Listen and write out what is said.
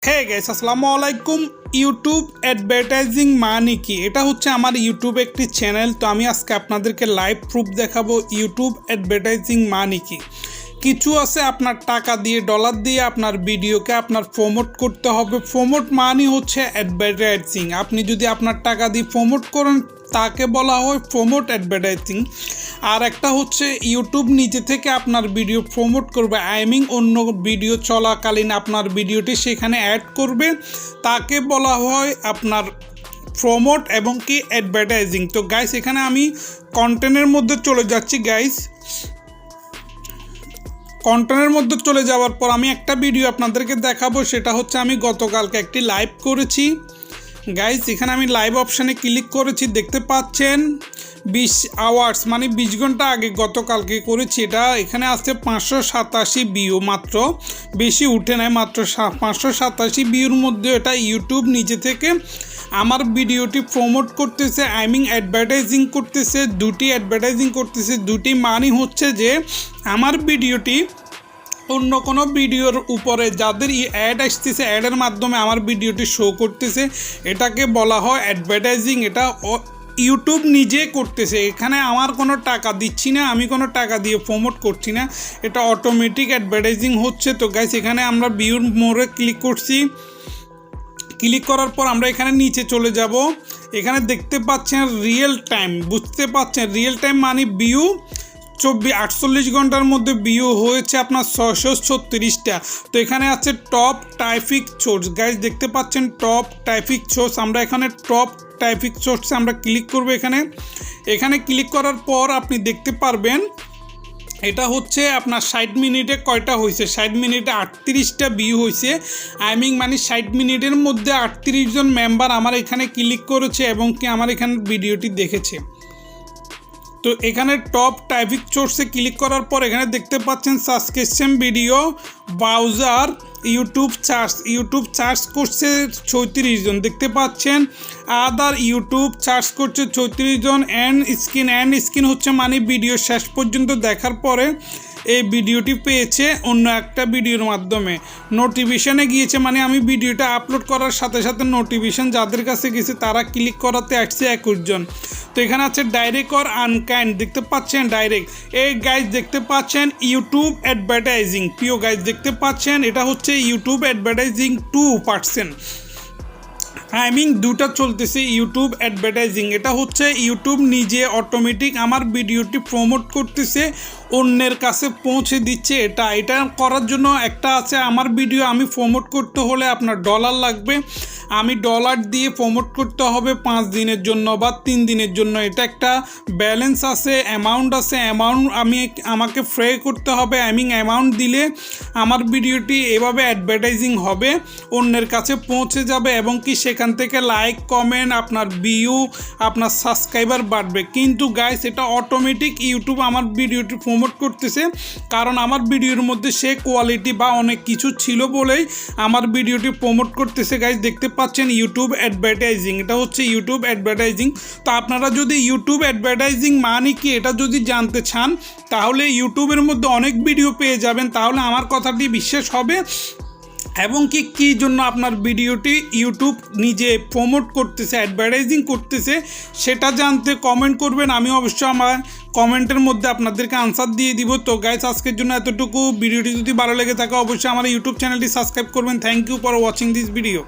Hey guys আসসালামু আলাইকুম। YouTube advertising মানে কি? এটা হচ্ছে আমার ইউটিউব একটি চ্যানেল। তো আমি আজকে আপনাদেরকে লাইভ প্রুফ দেখাবো ইউটিউব অ্যাডভার্টাইজিং মানে কি। কিছু আছে আপনার টাকা দিয়ে ডলার দিয়ে আপনার ভিডিওকে আপনার প্রমোট করতে হবে। প্রমোট মানে হচ্ছে অ্যাডভার্টাইজিং। আপনি যদি আপনার টাকা দিয়ে প্রমোট করেন তাকে বলা হয় প্রমোট অ্যাডভার্টাইজিং। আর একটা হচ্ছে ইউটিউব নিজে থেকে আপনার ভিডিও প্রমোট করবে, আই মিন অন্য ভিডিও চলাকালীন আপনার ভিডিওটি সেখানে অ্যাড করবে, তাকে বলা হয় আপনার প্রমোট এবং কি অ্যাডভার্টাইজিং। তো গাইস এখানে আমি কন্টেন্টের মধ্যে চলে যাচ্ছি। গাইস কন্টেন্টের মধ্যে চলে যাওয়ার পর আমি একটা ভিডিও আপনাদেরকে দেখাবো। সেটা হচ্ছে আমি গতকালকে একটি লাইভ করেছি। গাইস এখানে আমি লাইভ অপশানে ক্লিক করেছি, দেখতে পাচ্ছেন 20 আওয়ার্স মানে 20 ঘন্টা আগে গতকালকে করেছি। এটা এখানে আসছে 587 ভিউ, মাত্র বেশি উঠে নেয়, মাত্র 587 ভিউর মধ্যে এটা ইউটিউব নিজে থেকে আমার ভিডিওটি প্রমোট করতেছে, আই মিন অ্যাডভার্টাইজিং করতেছে। দুটি অ্যাডভার্টাইজিং করতেছে, দুটি মানে হচ্ছে যে আমার ভিডিওটি অন্য কোনো ভিডিওর উপরে যাদের অ্যাড আসতেছে অ্যাডের মাধ্যমে আমার ভিডিওটি শো করতেছে, এটাকে বলা হয় অ্যাডভার্টাইজিং। এটা ইউটিউব নিজে করতেছে, এখানে আমার কোনো টাকা দিচ্ছি না, আমি কোনো টাকা দিয়ে প্রমোট করছি না, এটা অটোমেটিক অ্যাডভার্টাইজিং হচ্ছে। তো গাইস এখানে আমরা ভিউর মোড়ে ক্লিক করছি। ক্লিক করার পর আমরা এখানে নিচে চলে যাব। এখানে দেখতে পাচ্ছেন রিয়েল টাইম, বুঝতে পাচ্ছেন রিয়েল টাইম মানে ভিউ 48 ঘন্টার মধ্যে ভিউ হয়েছে আপনার 636টা। তো এখানে আছে টপ ট্রাফিক সোর্স। গাইজ দেখতে পাচ্ছেন টপ ট্রাফিক সোর্স। আমরা এখানে টপ ট্রাফিক সোর্সে আমরা ক্লিক করব। এখানে ক্লিক করার পর আপনি দেখতে পারবেন এটা হচ্ছে আপনার 60 মিনিটে কয়টা হয়েছে, 60 মিনিটে 38টা ভিউ হয়েছে। আই মিন মানে 60 মিনিটের মধ্যে 38 জন মেম্বার আমার এখানে ক্লিক করেছে এবং কি আমার এখানে ভিডিওটি দেখেছে। তো এখানে টপ ট্রাফিক সোর্সে ক্লিক করার পর এখানে দেখতে পাচ্ছেন subscription video browser YouTube search করছে 36 জন, দেখতে পাচ্ছেন। আদার ইউটিউব সার্চ করছে 36 জন। অ্যান্ড স্ক্রিন হচ্ছে মানে ভিডিও শেষ পর্যন্ত দেখার পরে এই ভিডিওটি পেয়েছে অন্য একটা ভিডিওর মাধ্যমে। নোটিফিকেশানে গিয়েছে মানে আমি ভিডিওটা আপলোড করার সাথে সাথে নোটিফিকেশান যাদের কাছে গেছে তারা ক্লিক করাতে আসছে 21 জন। তো এখানে আছে ডাইরেক্ট অর আনকাইন্ড, দেখতে পাচ্ছেন ডাইরেক্ট। এই গাইজ দেখতে পাচ্ছেন ইউটিউব অ্যাডভার্টাইজিং, প্রিয় গাইজ দেখতে পাচ্ছেন এটা হচ্ছে ইউটিউব অ্যাডভার্টাইজিং 2%। আই মিন দুটা চলতেছে ইউটিউব অ্যাডভার্টাইজিং। এটা হচ্ছে ইউটিউব নিজে অটোমেটিক আমার ভিডিওটি প্রমোট করতেছে, অন্যের কাছে পৌঁছে দিচ্ছে। এটা করার জন্য একটা আছে আমার ভিডিও আমি প্রমোট করতে হলে আপনার ডলার লাগবে, আমি ডলার দিয়ে প্রমোট করতে হবে 5 দিনের জন্য বা 3 দিনের জন্য। এটা একটা ব্যালেন্স আছে, অ্যামাউন্ট আছে, আমাকে পে করতে হবে। আই মিন অ্যামাউন্ট দিলে আমার ভিডিওটি এভাবে অ্যাডভার্টাইজিং হবে, অন্যের কাছে পৌঁছে যাবে এবং কি সেখান থেকে লাইক কমেন্ট আপনার ভিউ আপনার সাবস্ক্রাইবার বাড়বে। কিন্তু গাইস এটা অটোমেটিক ইউটিউব আমার ভিডিওটি প্রমোট করতেছে, কারণ আমার ভিডিওর মধ্যে সে কোয়ালিটি বা অনেক কিছু ছিল বলেই আমার ভিডিওটি প্রমোট করতেছে। গাইস দেখতে পাচ্ছেন ইউটিউব অ্যাডভার্টাইজিং, এটা হচ্ছে ইউটিউব অ্যাডভার্টাইজিং। তো আপনারা যদি ইউটিউব অ্যাডভার্টাইজিং মানে কি এটা যদি জানতে চান তাহলে ইউটিউবের মধ্যে অনেক ভিডিও পেয়ে যাবেন, তাহলে আমার কথাটি বিশ্বাস হবে এবং কী জন্য আপনার ভিডিওটি ইউটিউব নিজে প্রমোট করতেছে, অ্যাডভার্টাইজিং করতেছে সেটা জানতে কমেন্ট করবেন। আমি অবশ্যই আমার কমেন্টের মধ্যে আপনাদেরকে আনসার দিয়ে দিব। তো গাইস আজকের জন্য এতটুকু। ভিডিওটি যদি ভালো লেগে থাকে অবশ্যই আমার ইউটিউব চ্যানেলটি সাবস্ক্রাইব করবেন। Thank you for watching this video.